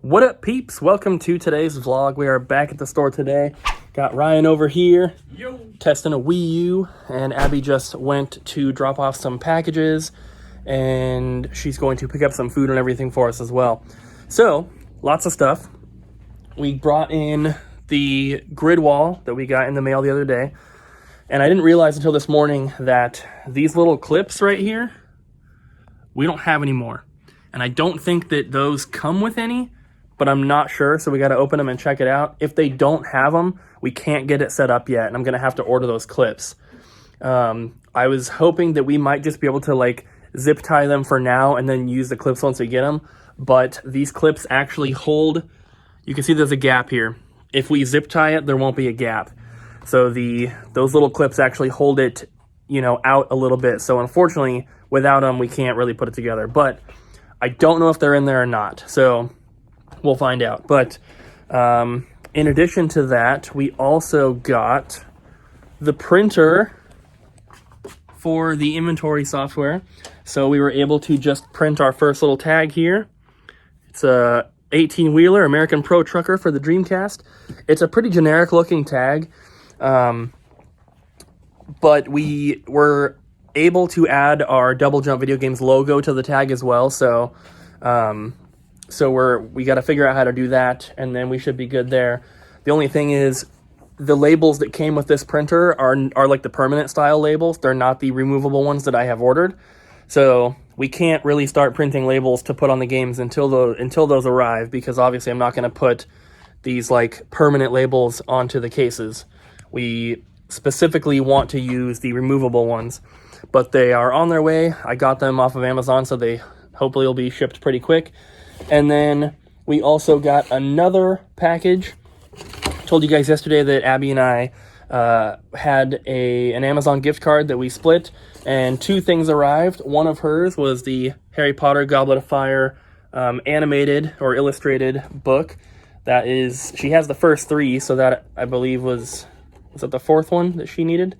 What up, peeps? Welcome to today's vlog. We are back at the store today. Got Ryan over here testing a Wii U, and Abby just went to drop off some packages, and she's going to pick up some food and everything for us as well. So, lots of stuff. We brought in the grid wall that we got in the mail the other day, and I didn't realize until this morning that these little clips right here, we don't have anymore. And I don't think that those come with any, but I'm not sure, so we got to open them and check it out. If they don't have them, we can't get it set up yet, and I'm going to have to order those clips. I was hoping that we might just be able to like zip tie them for now and then use the clips once we get them, but these clips actually hold, you can see there's a gap here. If we zip tie it, there won't be a gap. So those little clips actually hold it, out a little bit. So unfortunately, without them, we can't really put it together, but I don't know if they're in there or not. So we'll find out. But in addition to that, we also got the printer for the inventory software. So we were able to just print our first little tag here. It's a 18-wheeler American Pro Trucker for the Dreamcast. It's a pretty generic looking tag, but we were able to add our Double Jump Video Games logo to the tag as well. So we got to figure out how to do that, and then we should be good there. The only thing is, the labels that came with this printer are like the permanent style labels. They're not the removable ones that I have ordered. So we can't really start printing labels to put on the games until those arrive, because obviously I'm not going to put these like permanent labels onto the cases. We specifically want to use the removable ones, but they are on their way. I got them off of Amazon, so they hopefully will be shipped pretty quick. And then we also got another package. Told you guys yesterday that Abby and I had an Amazon gift card that we split, and two things arrived. One of hers was the Harry Potter Goblet of Fire animated or illustrated book. That is, she has the first three, so that I believe was that the fourth one that she needed?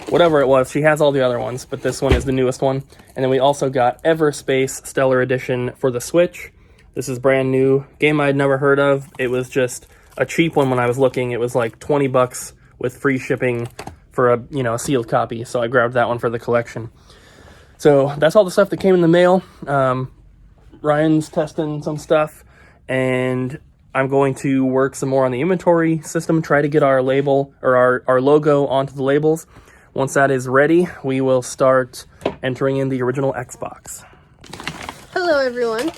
Whatever it was, she has all the other ones, but this one is the newest one. And then we also got Everspace Stellar Edition for the Switch. This is brand new, game I'd never heard of. It was just a cheap one when I was looking. It was like 20 bucks with free shipping for a sealed copy. So I grabbed that one for the collection. So that's all the stuff that came in the mail. Ryan's testing some stuff, and I'm going to work some more on the inventory system, try to get our label or our logo onto the labels. Once that is ready, we will start entering in the original Xbox. Hello, everyone.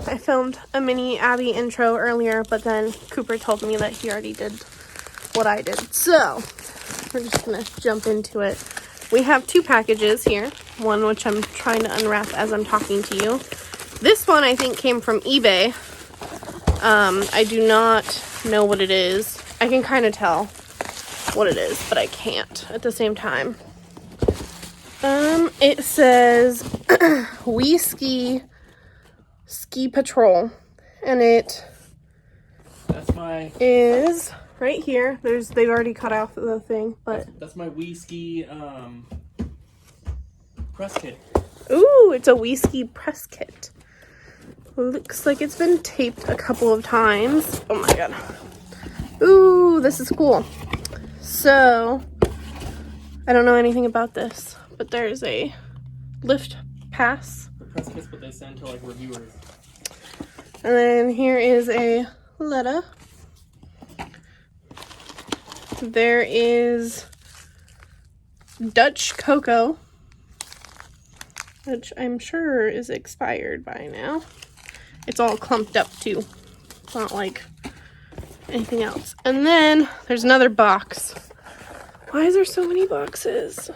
I filmed a mini Abby intro earlier, but then Cooper told me that he already did what I did. So, we're just going to jump into it. We have two packages here. One which I'm trying to unwrap as I'm talking to you. This one, I think, came from eBay. I do not know what it is. I can kind of tell what it is, but I can't at the same time. It says Wii Ski Patrol, and it is right here. They've already cut off the thing, but that's my Wii Ski press kit. Ooh, it's a Wii Ski press kit. Looks like it's been taped a couple of times. Oh my god. Ooh, this is cool. So, I don't know anything about this, but there's a lift pass. The press kits, but they send to like reviewers. And then here is a letter. There is Dutch Cocoa, which I'm sure is expired by now. It's all clumped up too. It's not like anything else. And then there's another box. Why is there so many boxes?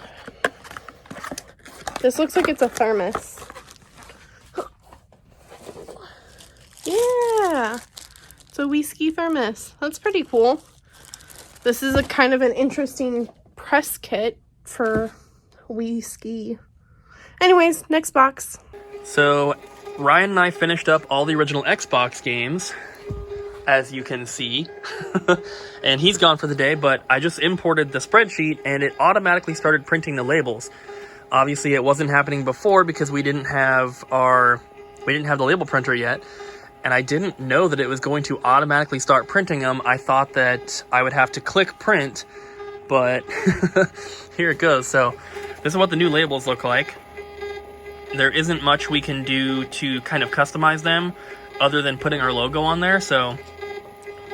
This looks like it's a thermos. Yeah, it's a Wii Ski thermos. That's pretty cool. This is a kind of an interesting press kit for Wii Ski. Anyways, next box. So Ryan and I finished up all the original Xbox games, as you can see, and he's gone for the day, but I just imported the spreadsheet and it automatically started printing the labels. Obviously it wasn't happening before because we didn't have the label printer yet, and I didn't know that it was going to automatically start printing them. I thought that I would have to click print, but here it goes. So this is what the new labels look like. There isn't much we can do to kind of customize them other than putting our logo on there. So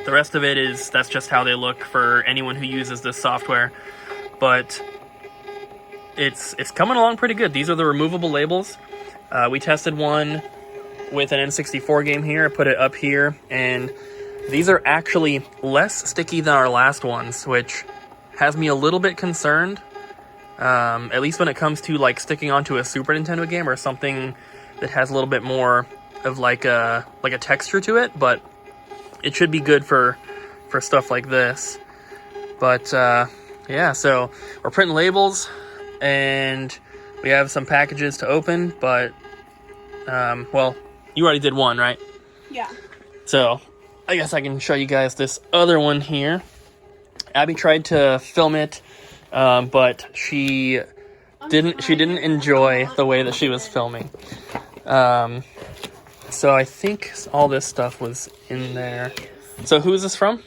the rest of it is, that's just how they look for anyone who uses this software. But it's coming along pretty good. These are the removable labels. We tested one with an N64 game here. I put it up here, and these are actually less sticky than our last ones, which has me a little bit concerned. At least when it comes to like sticking onto a Super Nintendo game or something that has a little bit more of like a texture to it, but it should be good for stuff like this. But yeah, so we're printing labels, and we have some packages to open, but well, you already did one, right? Yeah. So I guess I can show you guys this other one here. Abby tried to film it, but she didn't enjoy the way that she was filming. So I think all this stuff was in there. So who is this from?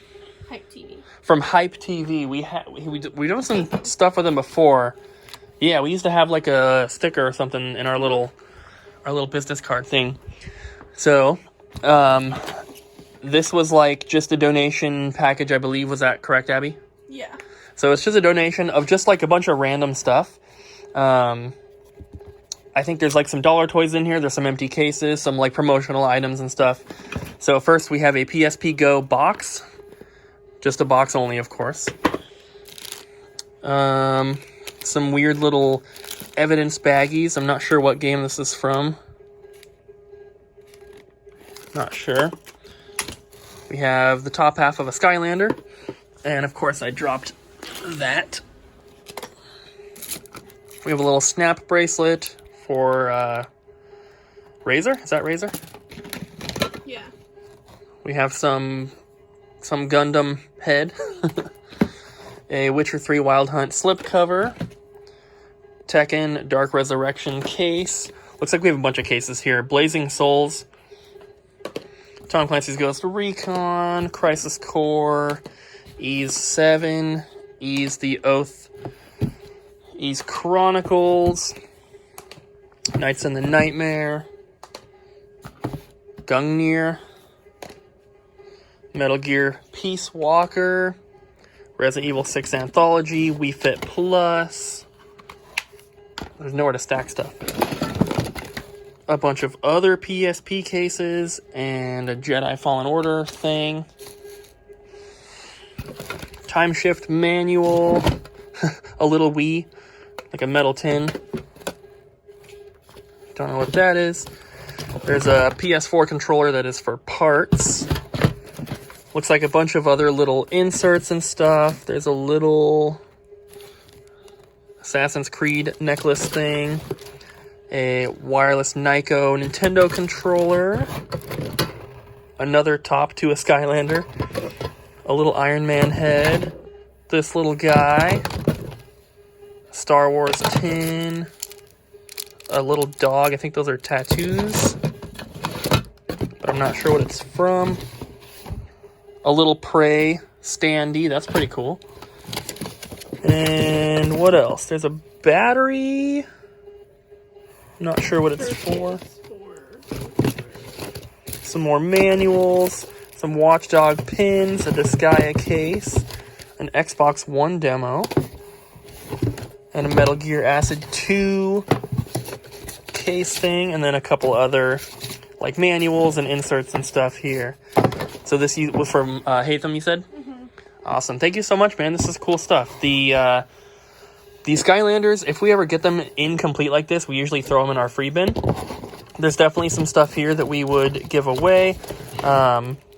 Hype TV. From Hype TV. We done some stuff with them before. Yeah, we used to have like a sticker or something in our little business card thing. So this was like just a donation package, I believe. Was that correct, Abby? Yeah. So it's just a donation of just like a bunch of random stuff. I think there's like some dollar toys in here. There's some empty cases, some like promotional items and stuff. So first we have a PSP Go box. Just a box only, of course. Some weird little evidence baggies. I'm not sure what game this is from. Not sure. We have the top half of a Skylander. And of course I dropped that. We have a little snap bracelet for Razor. Is that Razor? Yeah. We have some Gundam head. A Witcher 3 Wild Hunt slipcover. Tekken Dark Resurrection case. Looks like we have a bunch of cases here. Blazing Souls. Tom Clancy's Ghost Recon. Crisis Core. Ys 7. Ys the Oath. Ys Chronicles. Nights in the Nightmare. Gungnir. Metal Gear Peace Walker. Resident Evil 6 Anthology. Wii Fit Plus. There's nowhere to stack stuff. A bunch of other PSP cases and a Jedi Fallen Order thing. Time Shift manual. A little Wii. Like a metal tin. Don't know what that is. There's a PS4 controller that is for parts. Looks like a bunch of other little inserts and stuff. There's a little Assassin's Creed necklace thing. A wireless Nyko Nintendo controller. Another top to a Skylander. A little Iron Man head. This little guy. Star Wars tin. A little dog. I think those are tattoos. But I'm not sure what it's from. A little Prey standee. That's pretty cool. And what else? There's a battery. I'm not sure what it's for. Some more manuals. Some Watchdog pins. A Disgaea case. An Xbox One demo. And a Metal Gear Acid 2 case thing. And then a couple other like manuals and inserts and stuff here. So this was from Hatham, you said? Mm-hmm. Awesome. Thank you so much, man. This is cool stuff. The Skylanders, if we ever get them incomplete like this, we usually throw them in our free bin. There's definitely some stuff here that we would give away.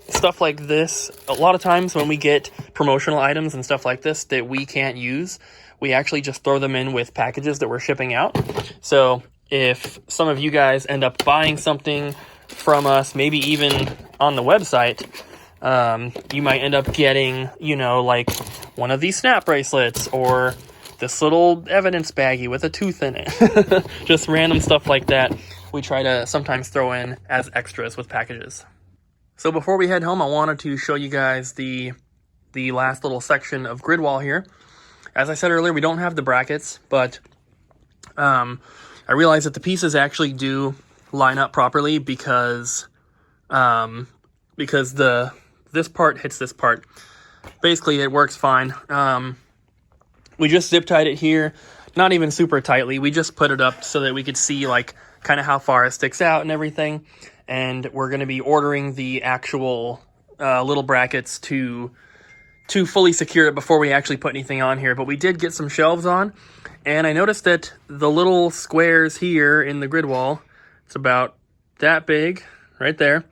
Stuff like this, a lot of times when we get promotional items and stuff like this that we can't use, we actually just throw them in with packages that we're shipping out. So if some of you guys end up buying something from us, maybe even on the website, you might end up getting, like one of these snap bracelets or this little evidence baggie with a tooth in it. Just random stuff like that we try to sometimes throw in as extras with packages. So before we head home, I wanted to show you guys the last little section of grid wall here. As I said earlier, we don't have the brackets, but I realized that the pieces actually do line up properly because this part hits this part. Basically, it works fine. We just zip tied it here, not even super tightly. We just put it up so that we could see like kind of how far it sticks out and everything. And we're going to be ordering the actual little brackets to fully secure it before we actually put anything on here. But we did get some shelves on, and I noticed that the little squares here in the grid wall, it's about that big right there,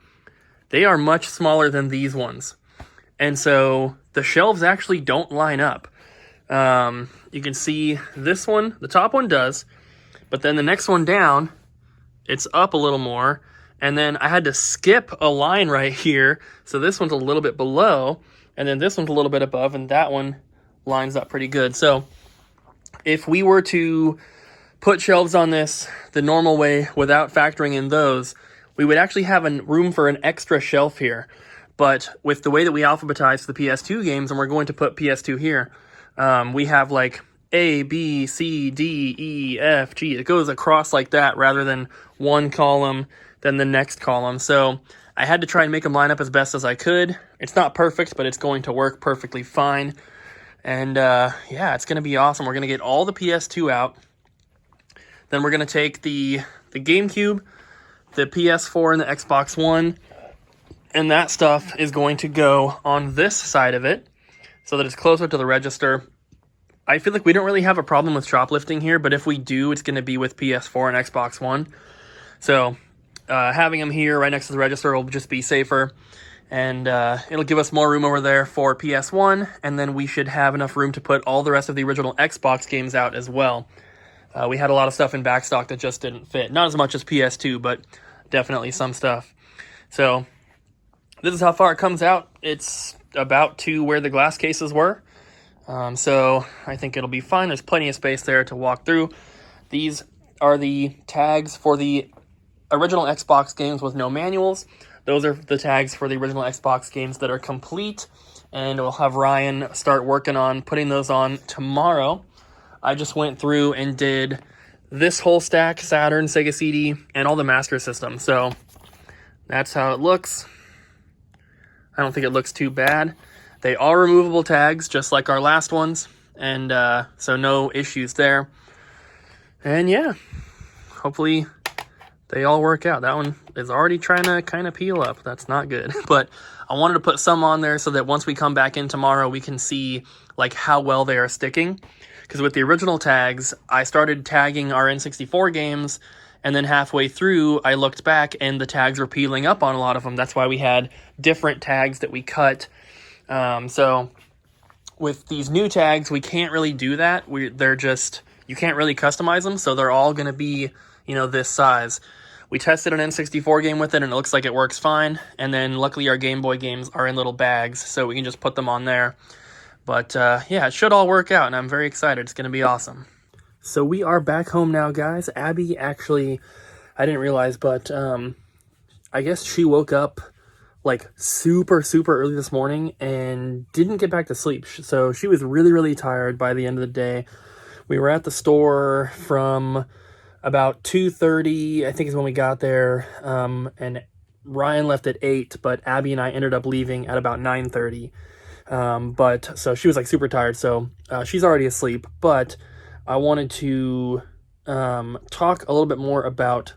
they are much smaller than these ones. And so the shelves actually don't line up. You can see this one, the top one does, but then the next one down, it's up a little more. And then I had to skip a line right here. So this one's a little bit below, and then this one's a little bit above, and that one lines up pretty good. So if we were to put shelves on this the normal way without factoring in those, we would actually have room for an extra shelf here. But with the way that we alphabetize the PS2 games, and we're going to put PS2 here, we have like A, B, C, D, E, F, G. It goes across like that rather than one column, then the next column. So I had to try and make them line up as best as I could. It's not perfect, but it's going to work perfectly fine. And yeah, it's going to be awesome. We're going to get all the PS2 out. Then we're going to take the GameCube, the PS4, and the Xbox One, and that stuff is going to go on this side of it so that it's closer to the register. I feel like we don't really have a problem with shoplifting here, but if we do, it's going to be with PS4 and Xbox One. So having them here right next to the register will just be safer, and it'll give us more room over there for PS1, and then we should have enough room to put all the rest of the original Xbox games out as well. We had a lot of stuff in backstock that just didn't fit. Not as much as PS2, but definitely some stuff. So this is how far it comes out. It's about to where the glass cases were. So I think it'll be fine. There's plenty of space there to walk through. These are the tags for the original Xbox games with no manuals. Those are the tags for the original Xbox games that are complete, and we'll have Ryan start working on putting those on tomorrow. I just went through and did this whole stack, Saturn, Sega CD, and all the Master System. So that's how it looks. I don't think it looks too bad. They are removable tags, just like our last ones, and so no issues there. And yeah, hopefully they all work out. That one is already trying to kind of peel up. That's not good. But I wanted to put some on there so that once we come back in tomorrow, we can see like how well they are sticking. Because with the original tags, I started tagging our N64 games, and then halfway through, I looked back and the tags were peeling up on a lot of them. That's why we had different tags that we cut. So with these new tags, we can't really do that. They're just, you can't really customize them. So they're all going to be, this size. We tested an N64 game with it, and it looks like it works fine. And then luckily our Game Boy games are in little bags, so we can just put them on there. But yeah, it should all work out, and I'm very excited. It's going to be awesome. So we are back home now, guys. Abby actually, I didn't realize, but I guess she woke up like super early this morning and didn't get back to sleep. So she was really tired by the end of the day. We were at the store from about 2:30, I think is when we got there, and Ryan left at 8, but Abby and I ended up leaving at about 9:30. But so she was like super tired, so she's already asleep. But I wanted to talk a little bit more about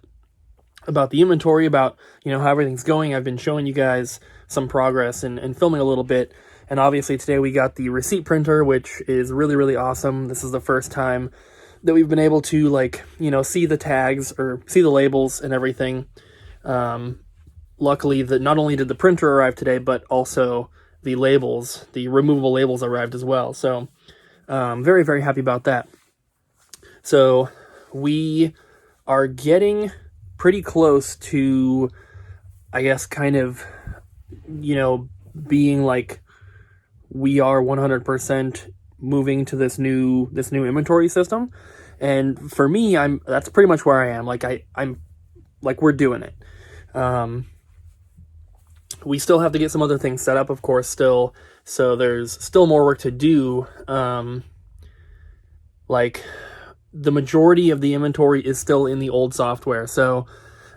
the inventory, about how everything's going. I've been showing you guys some progress and filming a little bit, and obviously today we got the receipt printer, which is really awesome. This is the first time that we've been able to see the tags or see the labels and everything. Luckily, that not only did the printer arrive today, but also the labels, the removable labels, arrived as well. So very happy about that. So we are getting pretty close to, I guess, kind of, being like we are 100% moving to this new inventory system. And for me, that's pretty much where I am. I'm like, we're doing it. we still have to get some other things set up, of course, still. So there's still more work to do. Like, the majority of the inventory is still in the old software. So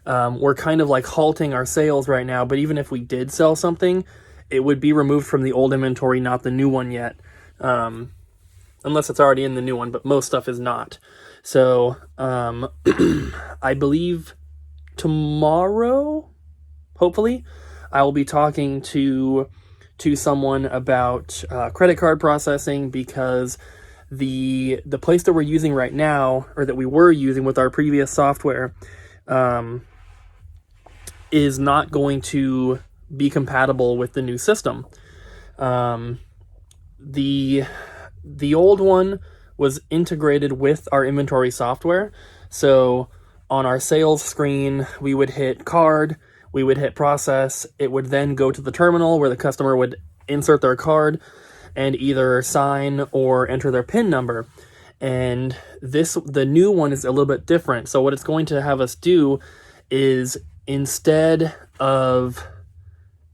we're kind of like halting our sales right now. But even if we did sell something, it would be removed from the old inventory, not the new one yet. Unless it's already in the new one, but most stuff is not. So I believe tomorrow, hopefully, I will be talking to someone about credit card processing, because the place that we're using right now, or that we were using with our previous software, is not going to be compatible with the new system. The old one was integrated with our inventory software. So on our sales screen, we would hit card, we would hit process. It would then go to the terminal where the customer would insert their card and either sign or enter their PIN number. And the new one is a little bit different. So what it's going to have us do is instead of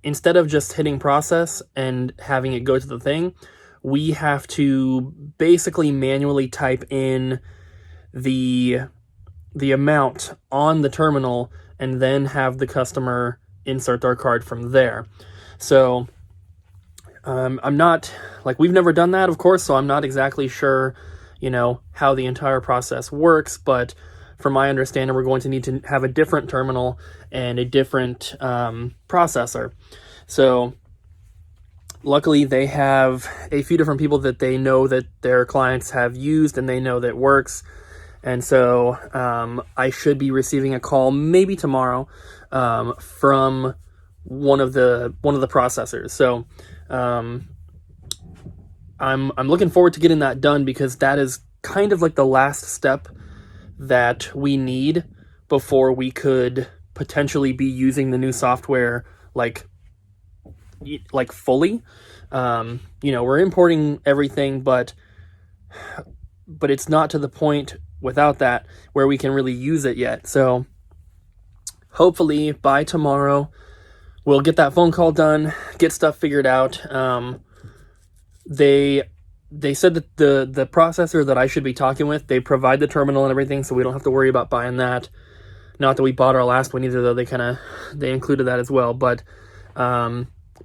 just hitting process and having it go to the thing, we have to basically manually type in the amount on the terminal and then have the customer insert their card from there. So I'm not, like, we've never done that, of course, so I'm not exactly sure, how the entire process works, but from my understanding, we're going to need to have a different terminal and a different processor. So luckily, they have a few different people that they know that their clients have used and they know that it works. And so I should be receiving a call maybe tomorrow from one of the processors. So I'm looking forward to getting that done, because that is kind of like the last step that we need before we could potentially be using the new software like fully. We're importing everything, but it's not to the point without that where we can really use it yet. So hopefully by tomorrow we'll get that phone call done, get stuff figured out. They said that the processor that I should be talking with, they provide the terminal and everything, so we don't have to worry about buying that. Not that we bought our last one either, though. They included that as well. But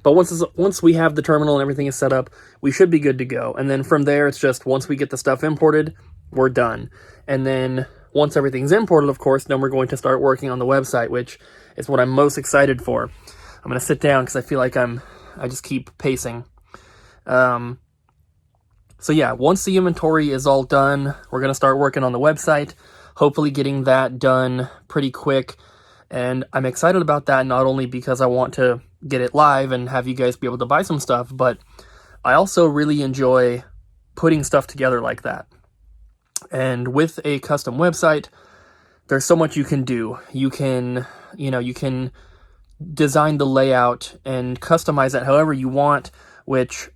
once we have the terminal and everything is set up, we should be good to go. And then from there, it's just once we get the stuff imported, we're done. And then once everything's imported, of course, then we're going to start working on the website, which is what I'm most excited for. I'm going to sit down because I feel like I just keep pacing. So yeah, once the inventory is all done, we're going to start working on the website, hopefully getting that done pretty quick. And I'm excited about that, not only because I want to get it live and have you guys be able to buy some stuff, but I also really enjoy putting stuff together like that. And with a custom website, there's so much you can do. You can design the layout and customize it however you want, which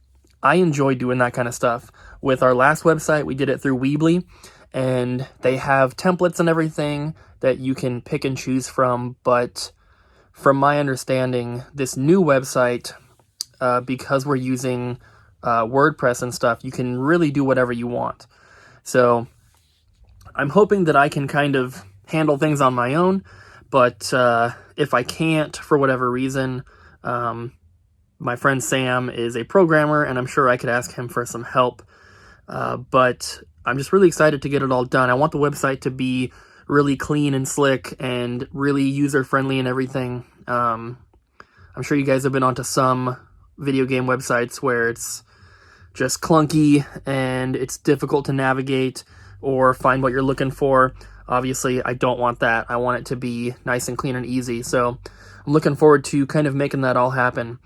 I enjoy doing that kind of stuff. With our last website, we did it through Weebly, and they have templates and everything that you can pick and choose from. But from my understanding, this new website, because we're using WordPress and stuff, you can really do whatever you want. So I'm hoping that I can kind of handle things on my own, but if I can't for whatever reason, my friend Sam is a programmer, and I'm sure I could ask him for some help. But I'm just really excited to get it all done. I want the website to be really clean and slick and really user-friendly and everything. I'm sure you guys have been onto some video game websites where it's just clunky and it's difficult to navigate or find what you're looking for. Obviously, I don't want that. I want it to be nice and clean and easy. So I'm looking forward to kind of making that all happen.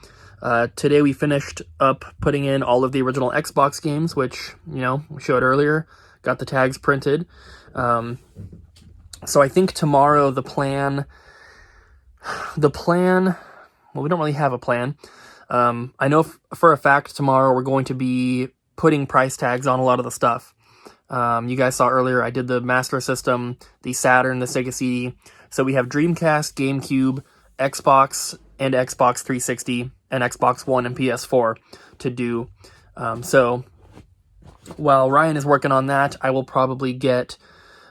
Today we finished up putting in all of the original Xbox games, which, we showed earlier, got the tags printed. So I think tomorrow the plan, well, we don't really have a plan. I know for a fact tomorrow we're going to be putting price tags on a lot of the stuff. You guys saw earlier, I did the Master System, the Saturn, the Sega CD. So we have Dreamcast, GameCube, Xbox, and Xbox 360 and Xbox One and PS4 to do. So while Ryan is working on that, I will probably get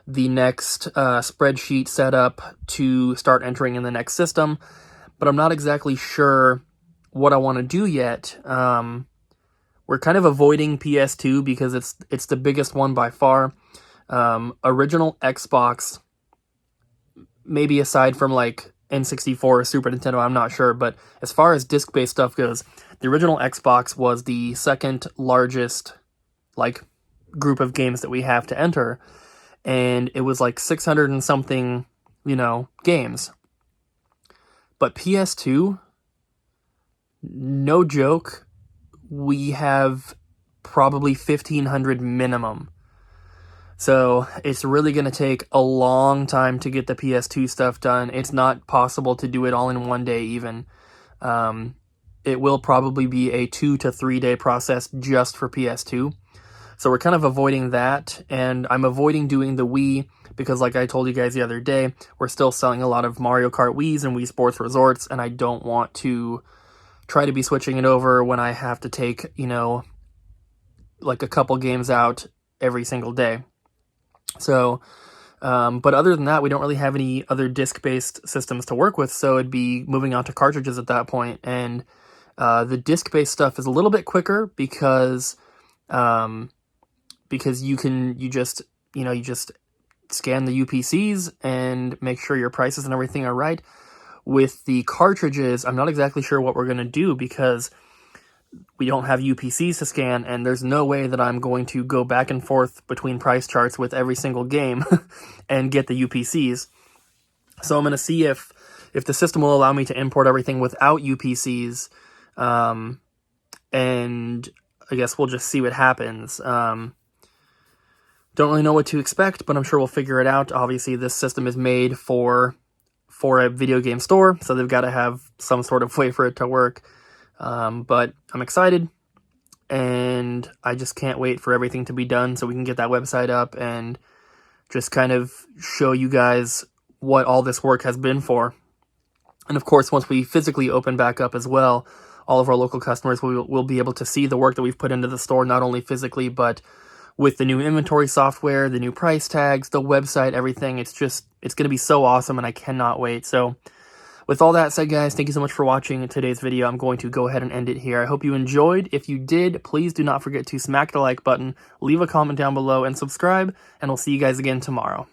the next spreadsheet set up to start entering in the next system, but I'm not exactly sure what I want to do yet. We're kind of avoiding PS2 because it's the biggest one by far. Original Xbox, maybe aside from like N64 or Super Nintendo, I'm not sure, but as far as disc-based stuff goes, the original Xbox was the second largest like group of games that we have to enter, and it was like 600 and something, games. But PS2, no joke, we have probably 1,500 minimum. So it's really going to take a long time to get the PS2 stuff done. It's not possible to do it all in one day even. It will probably be a 2 to 3 day process just for PS2. So we're kind of avoiding that, and I'm avoiding doing the Wii because, like I told you guys the other day, we're still selling a lot of Mario Kart Wiis and Wii Sports Resorts, and I don't want to try to be switching it over when I have to take, like a couple games out every single day. So, but other than that, we don't really have any other disc-based systems to work with, so it'd be moving on to cartridges at that point. And the disc-based stuff is a little bit quicker because you just scan the UPCs and make sure your prices and everything are right. With the cartridges, I'm not exactly sure what we're going to do because we don't have UPCs to scan, and there's no way that I'm going to go back and forth between price charts with every single game and get the UPCs. So I'm going to see if the system will allow me to import everything without UPCs, and I guess we'll just see what happens. Don't really know what to expect, but I'm sure we'll figure it out. Obviously, this system is made for a video game store, so they've got to have some sort of way for it to work. But I'm excited, and I just can't wait for everything to be done so we can get that website up and just kind of show you guys what all this work has been for. And of course, once we physically open back up as well, all of our local customers will be able to see the work that we've put into the store, not only physically, but with the new inventory software, the new price tags, the website, everything. It's going to be so awesome, and I cannot wait. So with all that said, guys, thank you so much for watching today's video. I'm going to go ahead and end it here. I hope you enjoyed. If you did, please do not forget to smack the like button, leave a comment down below, and subscribe, and we'll see you guys again tomorrow.